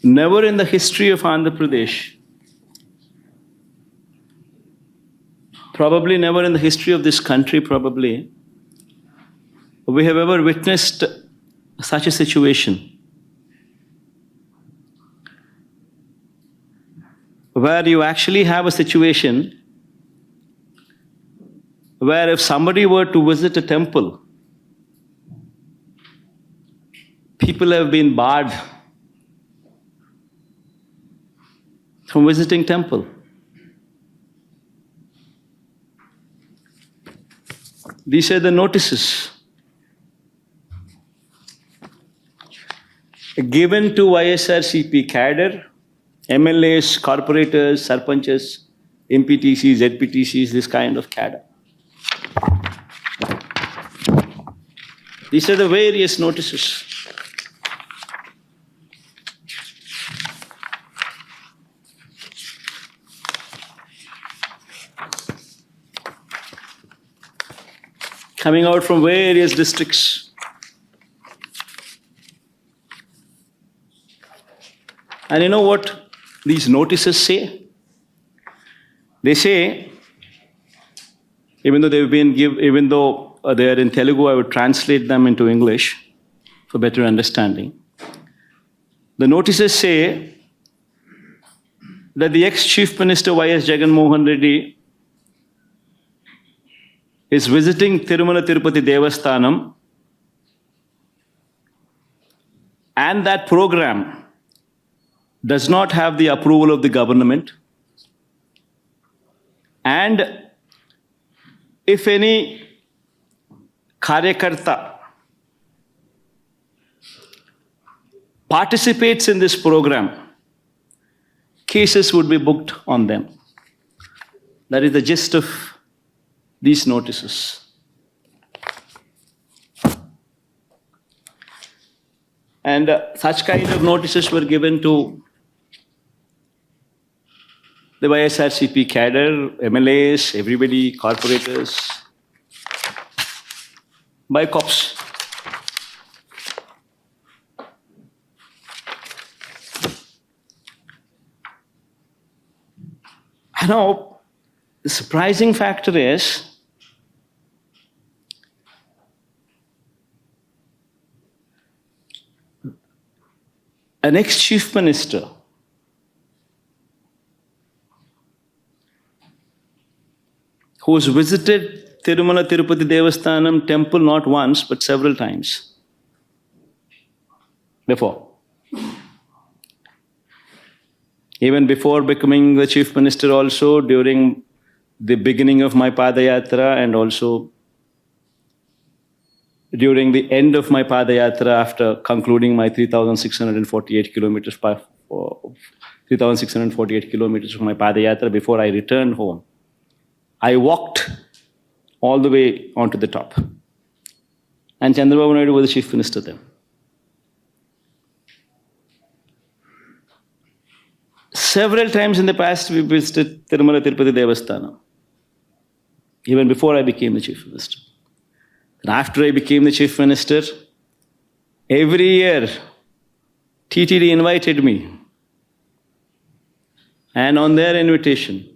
never in the history of Andhra Pradesh, probably never in the history of this country, probably, we have ever witnessed such a situation where you actually have a situation where if somebody were to visit a temple, people have been barred from visiting temple. These are the notices given to YSRCP cadre, MLAs, corporators, sarpanches, MPTCs, ZPTCs, this kind of cadre. These are the various notices. Coming out from various districts. And you know what these notices say? They say, even though they are in Telugu, I would translate them into English for better understanding. The notices say that the ex-Chief Minister Y.S. Jagan Mohan Reddy is visiting Tirupati Devasthanam, and that program does not have the approval of the government. And if any Karyakarta participates in this program, cases would be booked on them. That is the gist of these notices. And such kind of notices were given to the YSRCP cadre, MLAs, everybody, corporators, by cops. Now, the surprising factor is an ex-chief minister who has visited Tirupati Devasthanam temple not once but several times before. Even before becoming the chief minister also, during the beginning of my Padayatra and also during the end of my Padayatra after concluding my 3,648 kilometers of my Padayatra before I returned home, I walked all the way onto the top. And Chandrababu Naidu was the chief minister then. Several times in the past, we visited Tirupati Devasthanam, even before I became the chief minister. And after I became the chief minister, every year, TTD invited me. And on their invitation,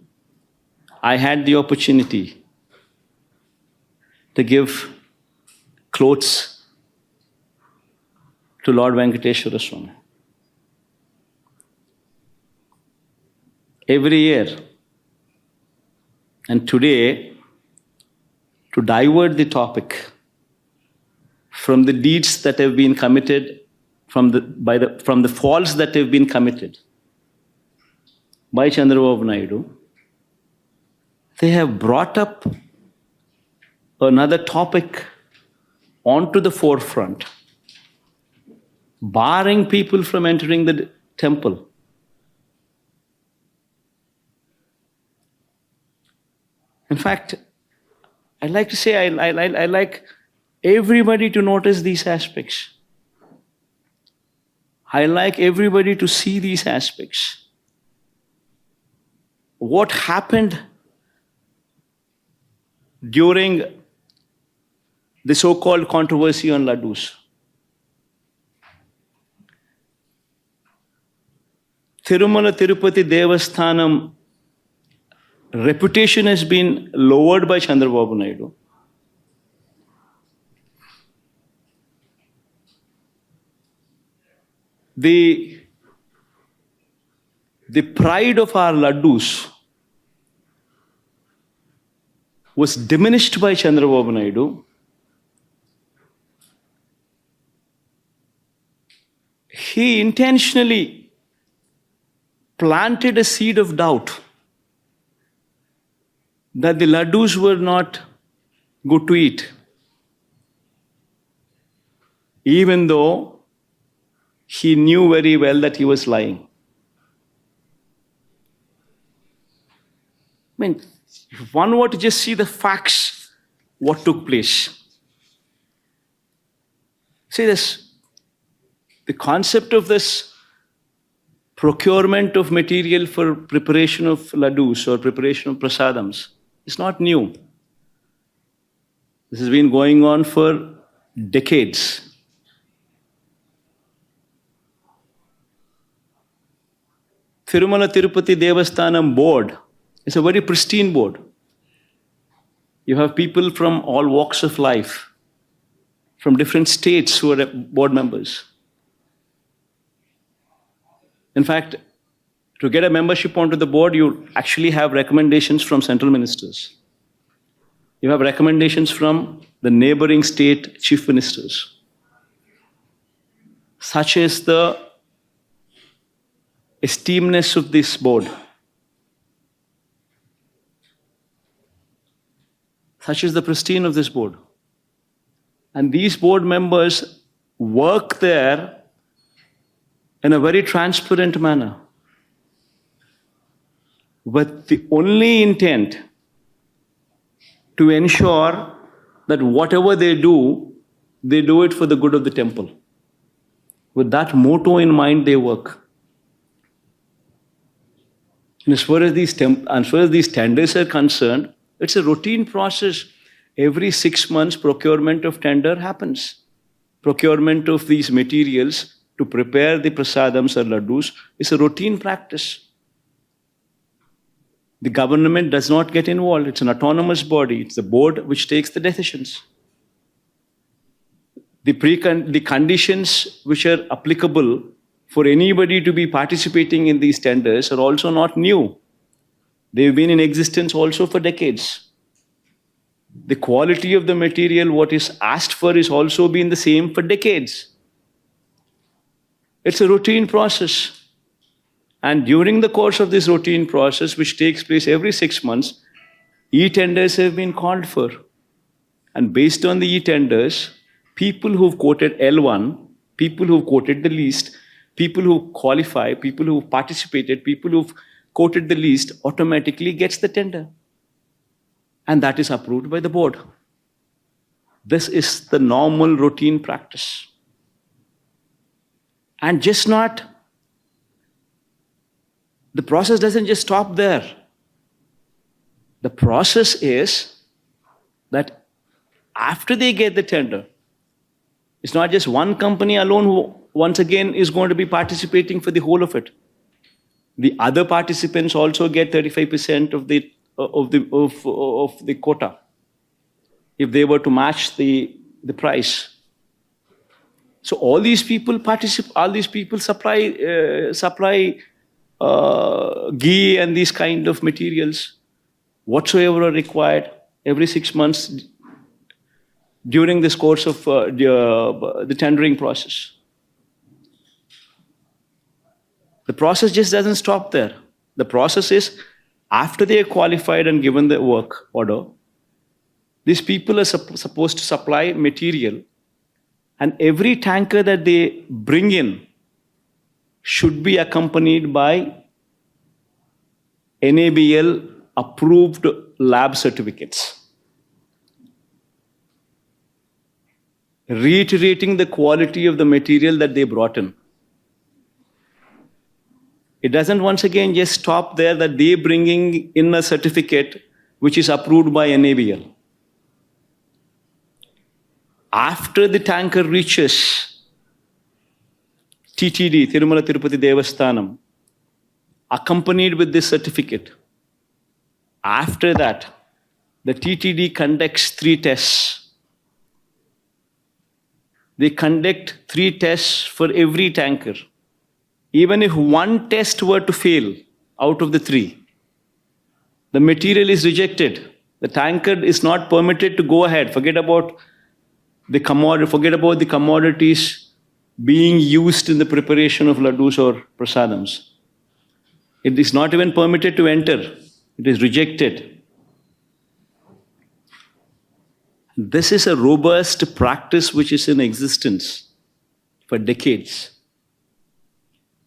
I had the opportunity to give clothes to Lord Venkateshwara Swami. Every year. And today, to divert the topic from the deeds that have been committed, from the faults that have been committed by Chandrababu Naidu, they have brought up another topic onto the forefront, barring people from entering the temple. In fact, I'd like to say I like everybody to notice these aspects. I like everybody to see these aspects. What happened during the so-called controversy on Laddus? Tirumala Tirupati Devasthanam reputation has been lowered by Chandrababu Naidu. The pride of our Laddus was diminished by Chandrababu Naidu. He intentionally planted a seed of doubt that the Laddus were not good to eat, even though he knew very well that he was lying. I mean, if one were to just see the facts, what took place. See this, the concept of this procurement of material for preparation of laddus or preparation of prasadams is not new. This has been going on for decades. Tirumala Tirupati Devasthanam board is a very pristine board. You have people from all walks of life, from different states who are board members. In fact, to get a membership onto the board, you actually have recommendations from central ministers. You have recommendations from the neighboring state chief ministers. Such is the esteemness of this board. Such is the pristine of this board. And these board members work there in a very transparent manner, with the only intent to ensure that whatever they do it for the good of the temple. With that motto in mind, they work. And as far as these tenders are concerned, it's a routine process. Every 6 months, procurement of tender happens. Procurement of these materials to prepare the prasadams or laddus is a routine practice. The government does not get involved. It's an autonomous body. It's the board which takes the decisions. The conditions which are applicable for anybody to be participating in these tenders are also not new. They've been in existence also for decades. The quality of the material, what is asked for, is also been the same for decades. It's a routine process. And during the course of this routine process, which takes place every 6 months, e-tenders have been called for. And based on the e-tenders, people who've quoted L1, people who've quoted the least, people who qualify, people who participated, people who've quoted the least, automatically gets the tender. And that is approved by the board. This is the normal routine practice. And just not, the process doesn't just stop there. The process is that after they get the tender, it's not just one company alone who once again is going to be participating for the whole of it. The other participants also get 35% of the quota if they were to match the price. So all these people supply ghee and these kind of materials whatsoever are required every 6 months during this course of the tendering process. The process just doesn't stop there. The process is, after they are qualified and given the work order, these people are supposed to supply material, and every tanker that they bring in should be accompanied by NABL approved lab certificates, reiterating the quality of the material that they brought in. It doesn't once again just stop there that they bringing in a certificate which is approved by NABL. After the tanker reaches TTD, Tirumala Tirupati Devasthanam, accompanied with this certificate. After that, the TTD conducts 3 tests. They conduct 3 tests for every tanker. Even if one test were to fail out of the 3, the material is rejected. The tanker is not permitted to go ahead. Forget about the commodities being used in the preparation of laddus or prasadams. It is not even permitted to enter. It is rejected. This is a robust practice which is in existence for decades.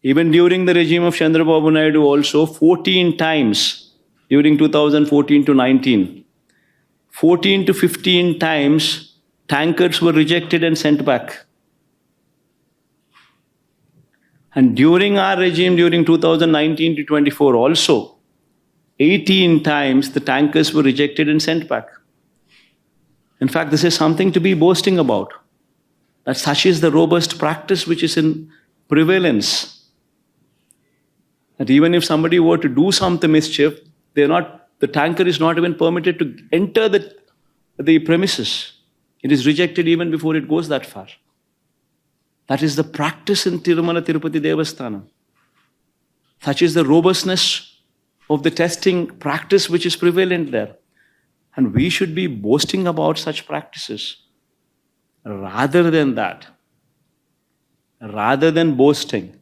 Even during the regime of Chandrababu Naidu also, 14 times during 2014 to 19, 14 to 15 times tankers were rejected and sent back. And during our regime, during 2019 to 24 also, 18 times the tankers were rejected and sent back. In fact, this is something to be boasting about. That such is the robust practice which is in prevalence. That even if somebody were to do some mischief, the tanker is not even permitted to enter the premises. It is rejected even before it goes that far. That is the practice in Tirumala Tirupati Devasthanam. Such is the robustness of the testing practice which is prevalent there. And we should be boasting about such practices. Rather than that, rather than boasting,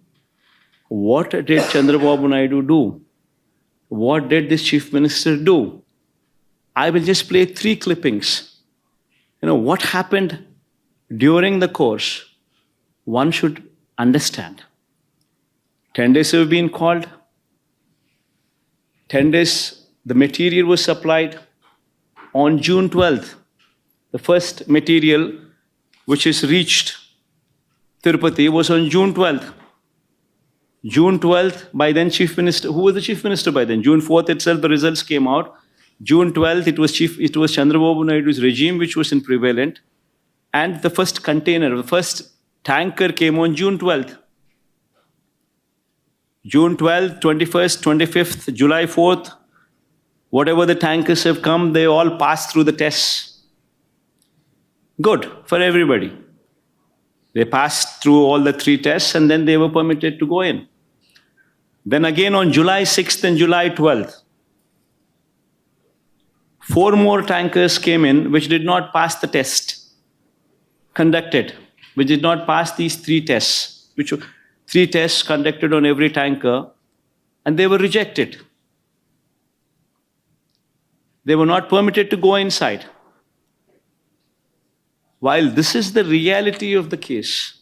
what did Chandrababu Naidu do? What did this chief minister do? I will just play 3 clippings. What happened during the course, one should understand. 10 days have been called. 10 days, the material was supplied. On June 12th, the first material which is reached Tirupati was on June 12th. June 12th, by then Chief Minister, who was the Chief Minister by then? June 4th itself, the results came out. June 12th, it was Chandrababu Naidu's regime which was in prevalent. And the first container, the first tanker came on June 12th. June 12th, 21st, 25th, July 4th, whatever the tankers have come, they all passed through the tests. Good for everybody. They passed through all the 3 tests and then they were permitted to go in. Then again on July 6th and July 12th, 4 more tankers came in which did not pass the test conducted, which did not pass these 3 tests, which were 3 tests conducted on every tanker, and they were rejected. They were not permitted to go inside. While this is the reality of the case,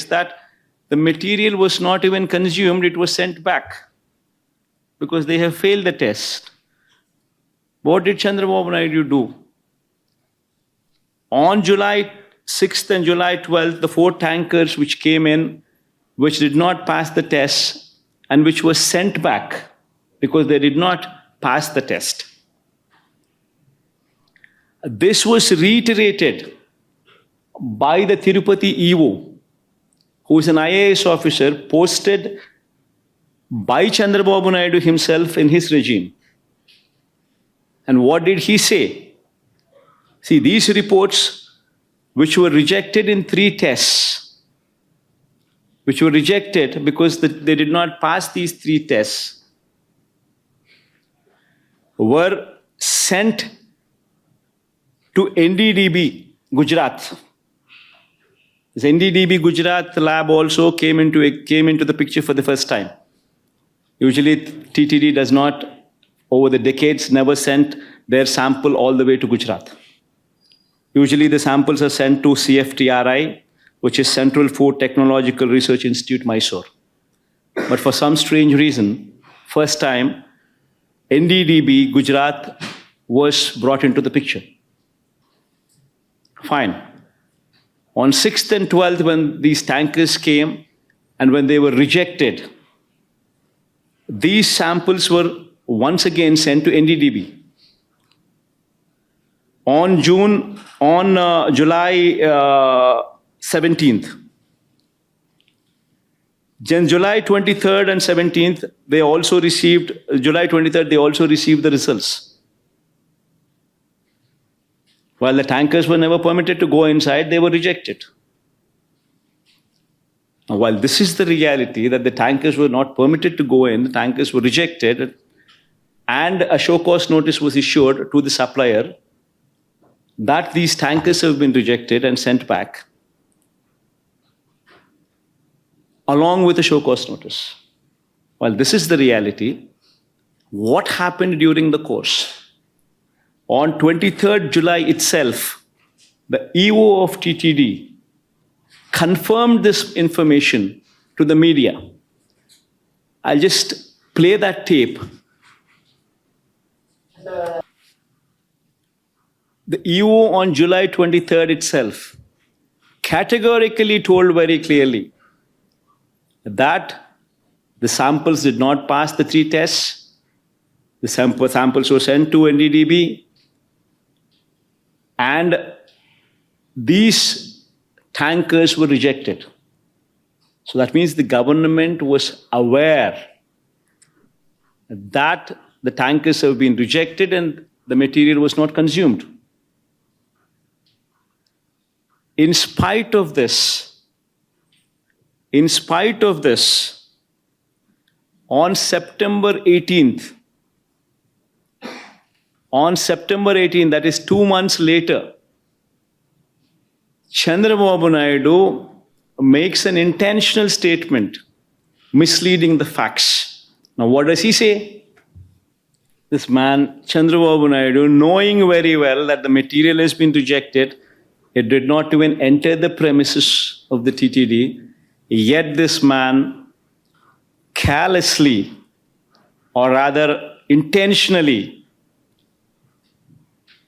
that the material was not even consumed, it was sent back because they have failed the test. What did Chandrababu Naidu do? On July 6th and July 12th, the 4 tankers which came in, which did not pass the test and which were sent back because they did not pass the test. This was reiterated by the Tirupati EO, who is an IAS officer posted by Chandrababu Naidu himself in his regime. And what did he say? See, these reports which were rejected in 3 tests, which were rejected because they did not pass these 3 tests, were sent to NDDB, Gujarat. This NDDB Gujarat lab also came into the picture for the first time. Usually TTD does not, over the decades, never sent their sample all the way to Gujarat. Usually the samples are sent to CFTRI, which is Central Food Technological Research Institute, Mysore. But for some strange reason, first time, NDDB Gujarat was brought into the picture. Fine. On 6th and 12th, when these tankers came and when they were rejected, these samples were once again sent to NDDB. On July 17th, Then July 23rd and 17th, July 23rd, they also received the results. While the tankers were never permitted to go inside, they were rejected. Now, while this is the reality that the tankers were not permitted to go in, the tankers were rejected, and a show cause notice was issued to the supplier that these tankers have been rejected and sent back, along with a show cause notice. While this is the reality, what happened during the course? On 23rd July itself, the EO of TTD confirmed this information to the media. I'll just play that tape. The EO on July 23rd itself categorically told very clearly that the samples did not pass the 3 tests. The samples were sent to NDDB, and these tankers were rejected. So that means the government was aware that the tankers have been rejected and the material was not consumed. In spite of this, on September 18th, that is 2 months later, Chandrababu Naidu makes an intentional statement misleading the facts. Now, what does he say? This man, Chandrababu Naidu, knowing very well that the material has been rejected, it did not even enter the premises of the TTD, yet this man callously, or rather intentionally,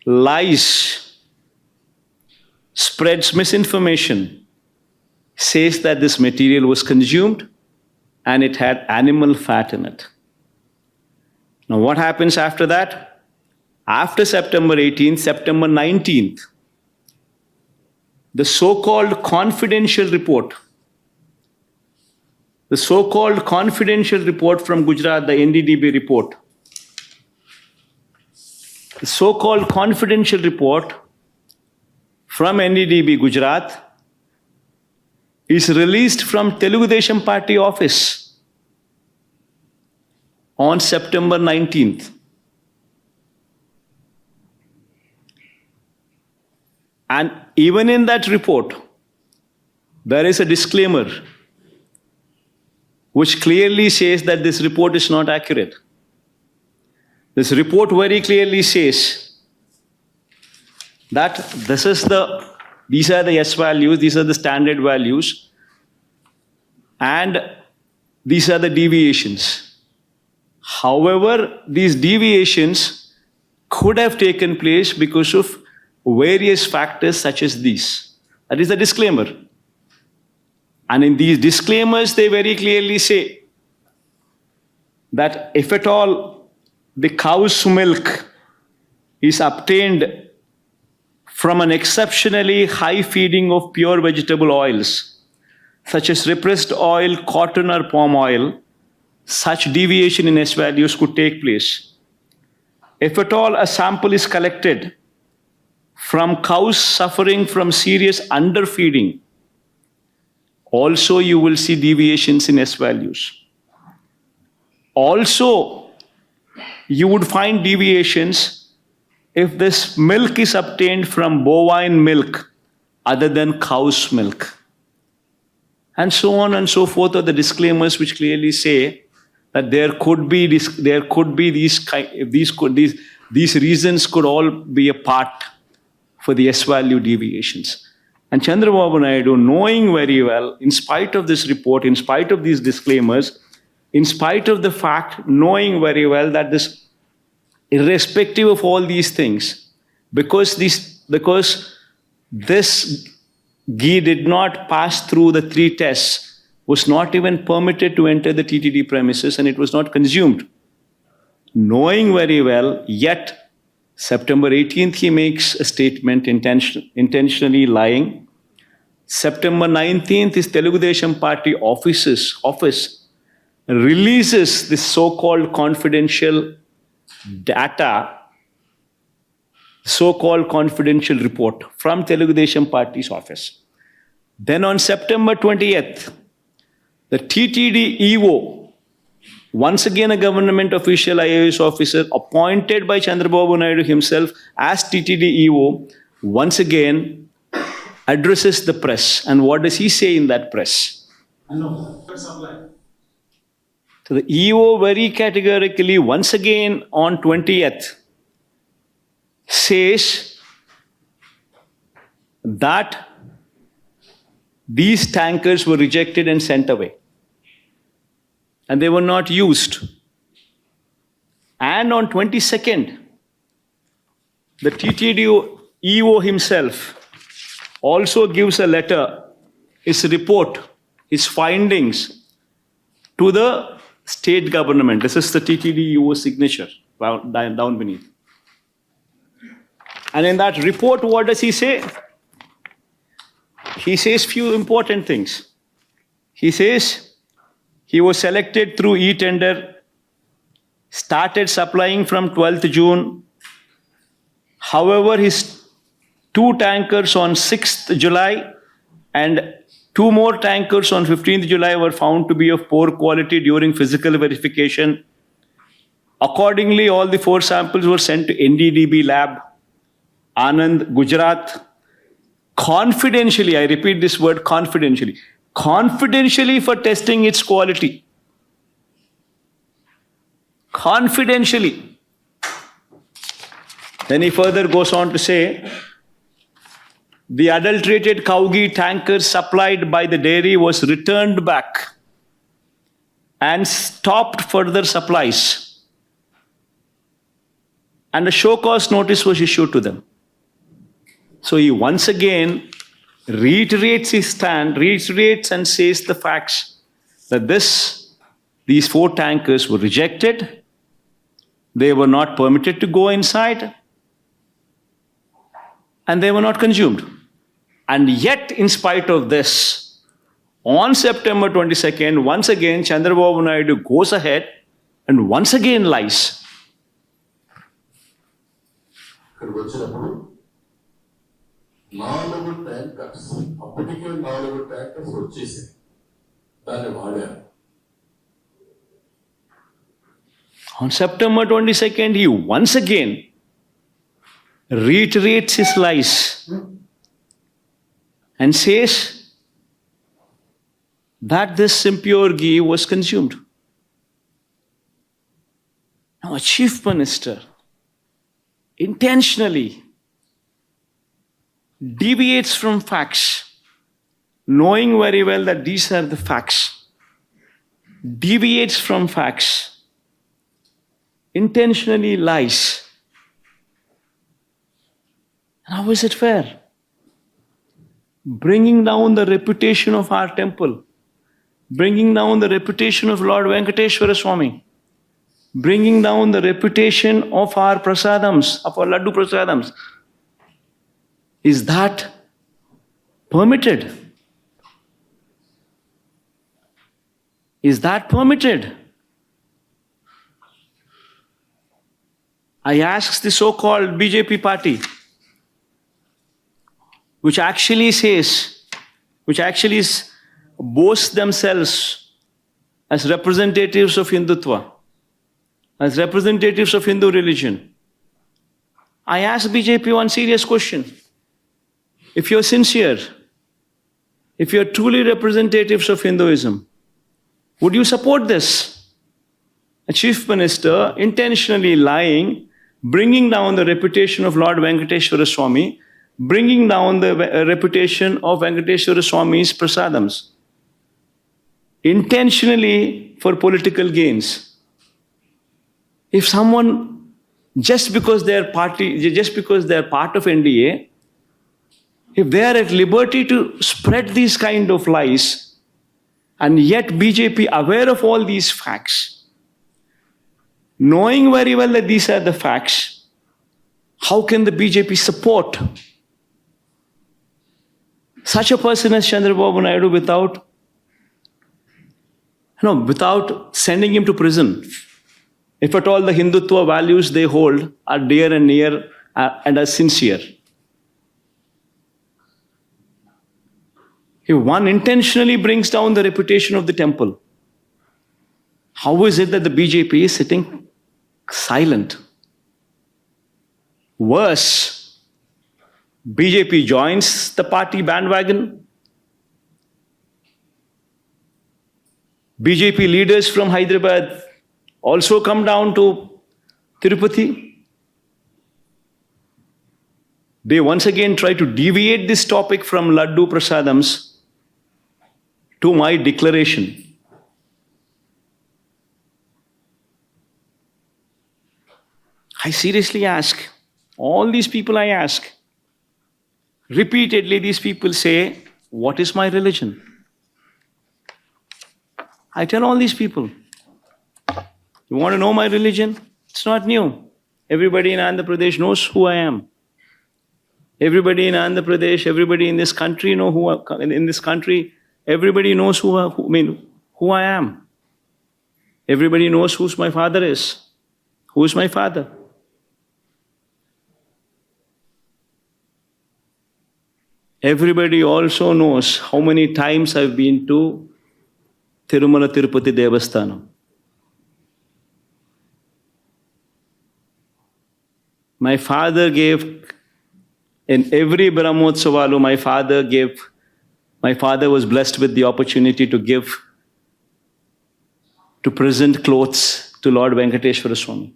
lies, spreads misinformation, says that this material was consumed and it had animal fat in it. Now, what happens after that? After September 18th, September 19th, the so-called confidential report from Gujarat, the NDDB report, the so-called confidential report from NDDB Gujarat is released from Telugu Desam Party office on September 19th. And even in that report, there is a disclaimer which clearly says that this report is not accurate. This report very clearly says that these are the S values, these are the standard values, and these are the deviations. However, these deviations could have taken place because of various factors such as these. That is the disclaimer. And in these disclaimers, they very clearly say that if at all the cow's milk is obtained from an exceptionally high feeding of pure vegetable oils, such as repressed oil, cotton, or palm oil, such deviation in S values could take place. If at all a sample is collected from cows suffering from serious underfeeding, also you will see deviations in S values. Also, you would find deviations if this milk is obtained from bovine milk other than cow's milk. And so on and so forth are the disclaimers which clearly say that these reasons could all be a part for the S value deviations. And Chandrababu Naidu, knowing very well, in spite of this report, in spite of these disclaimers, in spite of the fact, knowing very well that this, irrespective of all these things, because this ghee did not pass through the 3 tests, was not even permitted to enter the TTD premises, and it was not consumed. Knowing very well, yet September 18th, he makes a statement intentionally lying, September 19th, his Telugu Desam Party office releases this so-called confidential data, so-called confidential report from Telugu Desam Party's office. Then on September 20th, the TTD EO, once again a government official IAS officer appointed by Chandrababu Naidu himself as TTD EO, once again addresses the press. And what does he say in that press? So the EO very categorically, once again on 20th, says that these tankers were rejected and sent away. And they were not used. And on 22nd, the TTD EO himself also gives a letter, his report, his findings to the state government. This is the TTD EO signature down beneath. And in that report, what does he say? He says few important things. He says he was selected through e-tender, started supplying from 12th June. However, his 2 tankers on 6th July and 2 more tankers on 15th July were found to be of poor quality during physical verification. Accordingly, all the 4 samples were sent to NDDB lab, Anand, Gujarat, confidentially, I repeat this word confidentially for testing its quality. Confidentially. Then he further goes on to say, the adulterated cow ghee tanker supplied by the dairy was returned back and stopped further supplies. And a show cause notice was issued to them. So he once again reiterates his stand, reiterates and says the facts that these 4 tankers were rejected, they were not permitted to go inside, and they were not consumed. And yet, in spite of this, on September 22nd, once again, Chandrababu Naidu goes ahead and once again lies. On September 22nd, he once again reiterates his lies and says that this impure ghee was consumed. Now, a chief minister intentionally deviates from facts, knowing very well that these are the facts, deviates from facts, intentionally lies. How is it fair? Bringing down the reputation of our temple, bringing down the reputation of Lord Venkateshwara Swami, bringing down the reputation of our prasadams, of our Laddu prasadams. Is that permitted? Is that permitted? I ask the so-called BJP party, which actually boasts themselves as representatives of Hindutva, as representatives of Hindu religion. I ask BJP one serious question. If you're sincere, if you're truly representatives of Hinduism, would you support this? A chief minister intentionally lying, bringing down the reputation of Lord Venkateshwara Swami, bringing down the reputation of Venkateshwara Swami's prasadams, intentionally for political gains. If someone, just because they're part of NDA, if they are at liberty to spread these kind of lies, and yet BJP aware of all these facts, knowing very well that these are the facts, how can the BJP support Such a person as Chandrababu Naidu without sending him to prison. If at all the Hindutva values they hold are dear and near and are sincere. If one intentionally brings down the reputation of the temple, how is it that the BJP is sitting silent? Worse, BJP joins the party bandwagon. BJP leaders from Hyderabad also come down to Tirupati. They once again try to deviate this topic from Laddu Prasadams to my declaration. I seriously ask, all these people I ask, repeatedly these people say, what is my religion? I tell all these people, you want to know my religion? It's not new. Everybody in Andhra Pradesh knows who I am. Everybody in Andhra Pradesh, everybody in this country everybody knows who I am. Everybody knows who my father is. Who is my father? Everybody also knows how many times I've been to Tirumala Tirupati Devasthanam. My father gave, in every Brahmotsavalu, my father was blessed with the opportunity to present clothes to Lord Venkateshwara Swami,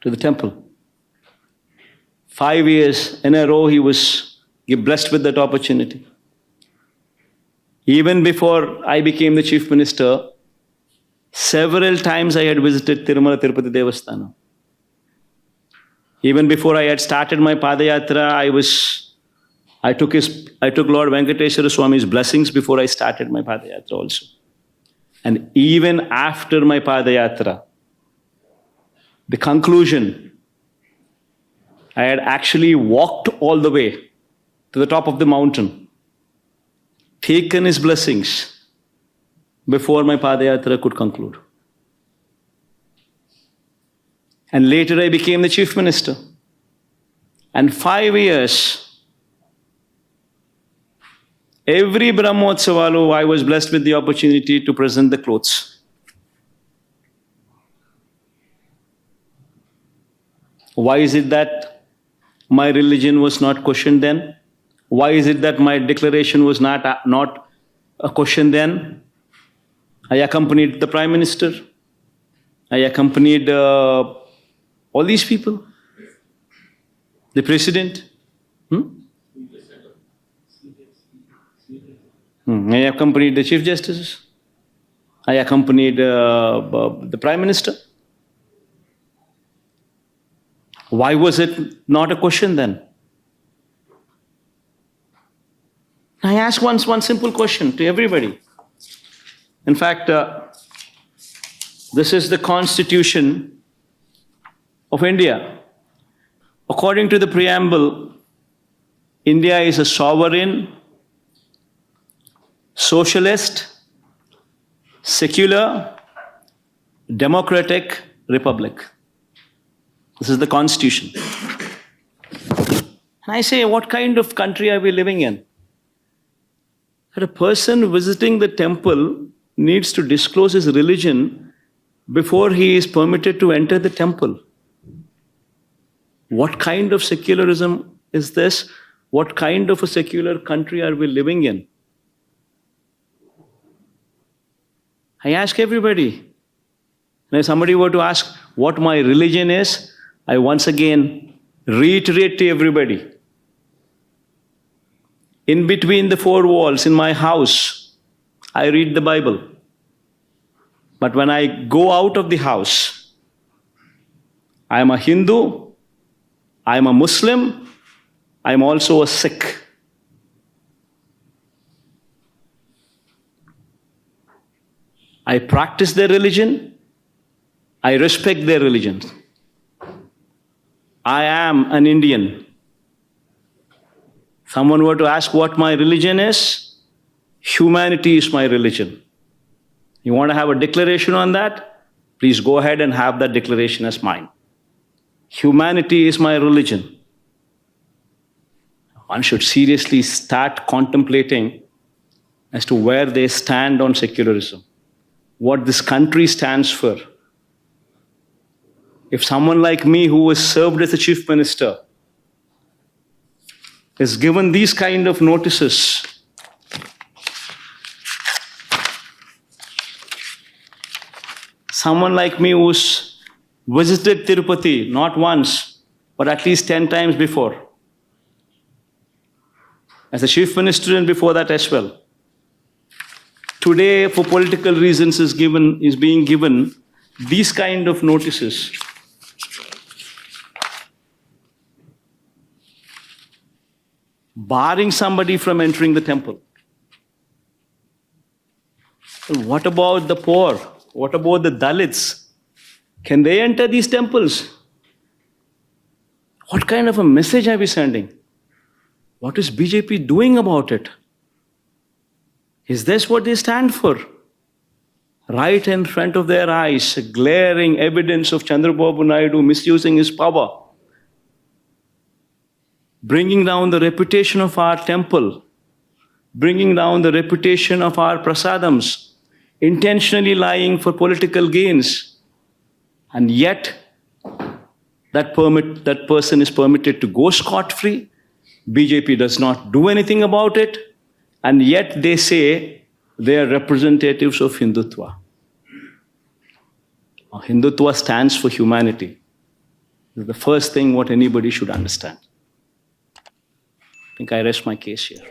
to the temple. 5 years in a row he was blessed with that opportunity. Even before I became the chief minister, several times I had visited Tirumala Tirupati Devasthanam. Even before I had started my Padayatra, I took Lord Venkateshwara Swami's blessings before I started my Padayatra also. And even after my Padayatra, the conclusion, I had actually walked all the way to the top of the mountain, taken his blessings before my Padayatra could conclude. And later I became the chief minister. And 5 years, every Brahmotsavalu, I was blessed with the opportunity to present the clothes. Why is it that my religion was not questioned then? Why is it that my declaration was not a question then? I accompanied the Prime Minister. I accompanied all these people. The President. I accompanied the Chief Justice. I accompanied the Prime Minister. Why was it not a question then? I ask one simple question to everybody. In fact, this is the Constitution of India. According to the preamble, India is a sovereign, socialist, secular, democratic republic. This is the Constitution. And I say, what kind of country are we living in? That a person visiting the temple needs to disclose his religion before he is permitted to enter the temple. What kind of secularism is this? What kind of a secular country are we living in? I ask everybody. And if somebody were to ask what my religion is, I once again reiterate to everybody. In between the four walls in my house, I read the Bible. But when I go out of the house, I am a Hindu, I am a Muslim, I am also a Sikh. I practice their religion, I respect their religion. I am an Indian. Someone were to ask what my religion is, humanity is my religion. You want to have a declaration on that? Please go ahead and have that declaration as mine. Humanity is my religion. One should seriously start contemplating as to where they stand on secularism, what this country stands for. If someone like me, who was served as a chief minister, is given these kind of notices, someone like me who's visited Tirupati not once, but at least 10 times before, as a chief minister and before that as well, today, for political reasons, is being given these kind of notices. Barring somebody from entering the temple. What about the poor? What about the Dalits? Can they enter these temples? What kind of a message are we sending? What is BJP doing about it? Is this what they stand for? Right in front of their eyes, glaring evidence of Chandrababu Naidu misusing his power, bringing down the reputation of our temple, bringing down the reputation of our prasadams, intentionally lying for political gains. And yet, that person is permitted to go scot-free. BJP does not do anything about it. And yet they say they are representatives of Hindutva. Hindutva stands for humanity. This is the first thing what anybody should understand. I think I rest my case here.